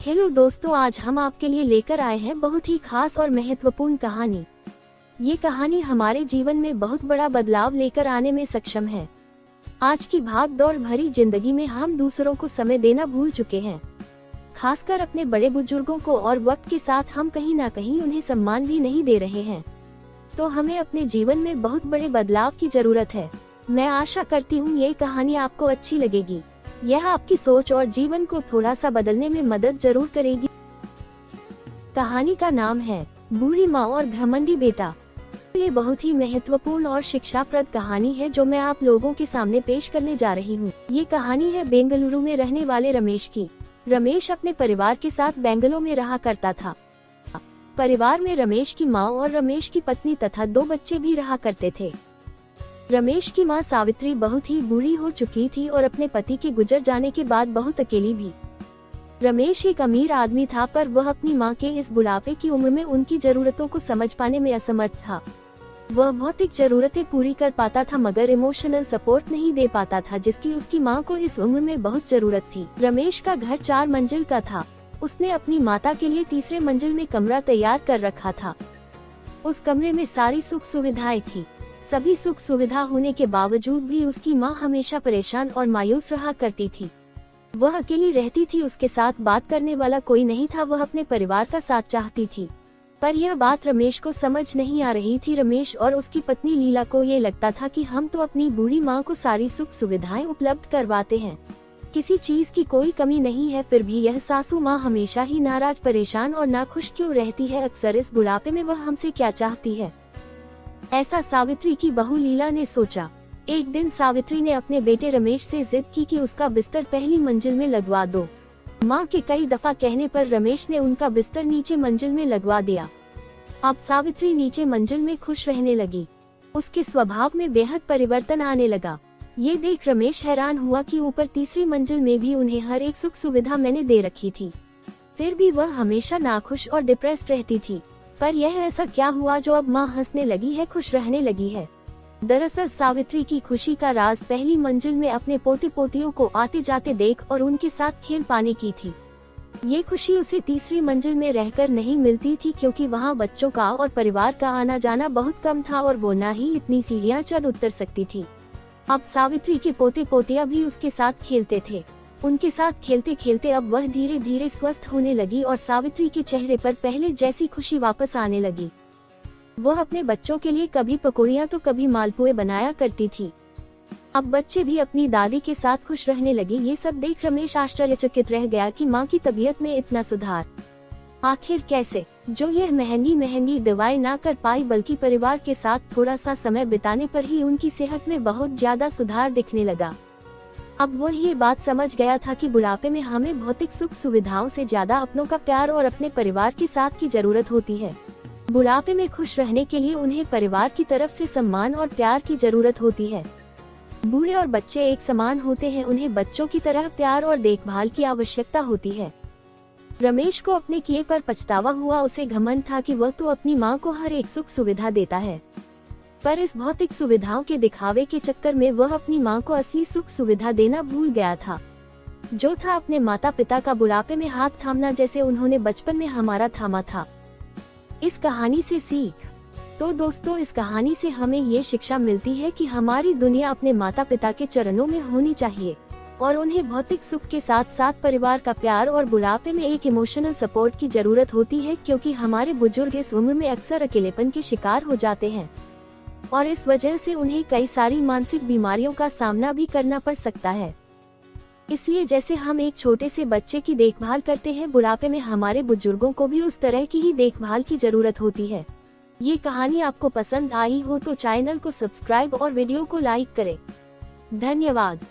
Hello दोस्तों, आज हम आपके लिए लेकर आए हैं बहुत ही खास और महत्वपूर्ण कहानी। ये कहानी हमारे जीवन में बहुत बड़ा बदलाव लेकर आने में सक्षम है। आज की भाग दौड़ भरी जिंदगी में हम दूसरों को समय देना भूल चुके हैं, खासकर अपने बड़े बुजुर्गों को, और वक्त के साथ हम कहीं ना कहीं उन्हें सम्मान भी नहीं दे रहे हैं। तो हमें अपने जीवन में बहुत बड़े बदलाव की जरूरत है। मैं आशा करती हूँ ये कहानी आपको अच्छी लगेगी। यह आपकी सोच और जीवन को थोड़ा सा बदलने में मदद जरूर करेगी। कहानी का नाम है बूढ़ी माँ और घमंडी बेटा। ये बहुत ही महत्वपूर्ण और शिक्षाप्रद कहानी है जो मैं आप लोगों के सामने पेश करने जा रही हूँ। ये कहानी है बेंगलुरु में रहने वाले रमेश की। रमेश अपने परिवार के साथ बेंगलुरु में रहा करता था। परिवार में रमेश की माँ और रमेश की पत्नी तथा 2 बच्चे भी रहा करते थे। रमेश की मां सावित्री बहुत ही बूढ़ी हो चुकी थी और अपने पति के गुजर जाने के बाद बहुत अकेली भी। रमेश एक अमीर आदमी था, पर वह अपनी मां के इस बुढ़ापे की उम्र में उनकी जरूरतों को समझ पाने में असमर्थ था। वह भौतिक जरूरतें पूरी कर पाता था मगर इमोशनल सपोर्ट नहीं दे पाता था, जिसकी उसकी मां को इस उम्र में बहुत जरूरत थी। रमेश का घर 4 मंजिल का था। उसने अपनी माता के लिए तीसरे मंजिल में कमरा तैयार कर रखा था। उस कमरे में सारी सुख सुविधाएं थी। सभी सुख सुविधा होने के बावजूद भी उसकी माँ हमेशा परेशान और मायूस रहा करती थी। वह अकेली रहती थी, उसके साथ बात करने वाला कोई नहीं था। वह अपने परिवार का साथ चाहती थी, पर यह बात रमेश को समझ नहीं आ रही थी। रमेश और उसकी पत्नी लीला को ये लगता था कि हम तो अपनी बूढ़ी माँ को सारी सुख सुविधाएं उपलब्ध करवाते हैं, किसी चीज की कोई कमी नहीं है, फिर भी यह सासू माँ हमेशा ही नाराज, परेशान और नाखुश क्यों रहती है। अक्सर इस बुढ़ापे में वह हमसे क्या चाहती है, ऐसा सावित्री की बहू लीला ने सोचा। एक दिन सावित्री ने अपने बेटे रमेश से जिद की कि उसका बिस्तर पहली मंजिल में लगवा दो। माँ के कई दफा कहने पर रमेश ने उनका बिस्तर नीचे मंजिल में लगवा दिया। अब सावित्री नीचे मंजिल में खुश रहने लगी। उसके स्वभाव में बेहद परिवर्तन आने लगा। ये देख रमेश हैरान हुआ कि ऊपर तीसरी मंजिल में भी उन्हें हर एक सुख सुविधा मैंने दे रखी थी, फिर भी वह हमेशा नाखुश और डिप्रेस्ड रहती थी। पर यह ऐसा क्या हुआ जो अब माँ हंसने लगी है, खुश रहने लगी है। दरअसल सावित्री की खुशी का राज पहली मंजिल में अपने पोते पोतियों को आते जाते देख और उनके साथ खेल पाने की थी। ये खुशी उसे तीसरी मंजिल में रहकर नहीं मिलती थी, क्योंकि वहाँ बच्चों का और परिवार का आना जाना बहुत कम था और वो न ही इतनी सीढ़ियाँ चढ़ उतर सकती थी। अब सावित्री के पोते पोतियाँ भी उसके साथ खेलते थे। उनके साथ खेलते खेलते अब वह धीरे धीरे स्वस्थ होने लगी और सावित्री के चेहरे पर पहले जैसी खुशी वापस आने लगी। वह अपने बच्चों के लिए कभी पकौड़ियाँ तो कभी मालपुए बनाया करती थी। अब बच्चे भी अपनी दादी के साथ खुश रहने लगे। ये सब देख रमेश आश्चर्यचकित रह गया कि माँ की तबीयत में इतना सुधार आखिर कैसे। जो यह महंगी महंगी दवाई ना कर पाई, बल्कि परिवार के साथ थोड़ा सा समय बिताने पर ही उनकी सेहत में बहुत ज्यादा सुधार दिखने लगा। अब वह ये बात समझ गया था कि बुढ़ापे में हमें भौतिक सुख सुविधाओं से ज्यादा अपनों का प्यार और अपने परिवार के साथ की जरूरत होती है। बुढ़ापे में खुश रहने के लिए उन्हें परिवार की तरफ से सम्मान और प्यार की जरूरत होती है। बूढ़े और बच्चे एक समान होते हैं, उन्हें बच्चों की तरह प्यार और देखभाल की आवश्यकता होती है। रमेश को अपने किए पर पछतावा हुआ। उसे घमंड था कि वह तो अपनी माँ को हर एक सुख सुविधा देता है, पर इस भौतिक सुविधाओं के दिखावे के चक्कर में वह अपनी माँ को असली सुख सुविधा देना भूल गया था, जो था अपने माता पिता का बुढ़ापे में हाथ थामना, जैसे उन्होंने बचपन में हमारा थामा था। इस कहानी से सीख। तो दोस्तों, इस कहानी से हमें ये शिक्षा मिलती है कि हमारी दुनिया अपने माता पिता के चरणों में होनी चाहिए और उन्हें भौतिक सुख के साथ साथ परिवार का प्यार और बुढ़ापे में एक इमोशनल सपोर्ट की जरूरत होती है, क्योंकि हमारे बुजुर्ग इस उम्र में अक्सर अकेलेपन के शिकार हो जाते हैं और इस वजह से उन्हें कई सारी मानसिक बीमारियों का सामना भी करना पड़ सकता है। इसलिए जैसे हम एक छोटे से बच्चे की देखभाल करते हैं, बुढ़ापे में हमारे बुजुर्गों को भी उस तरह की ही देखभाल की जरूरत होती है। ये कहानी आपको पसंद आई हो तो चैनल को सब्सक्राइब और वीडियो को लाइक करें। धन्यवाद।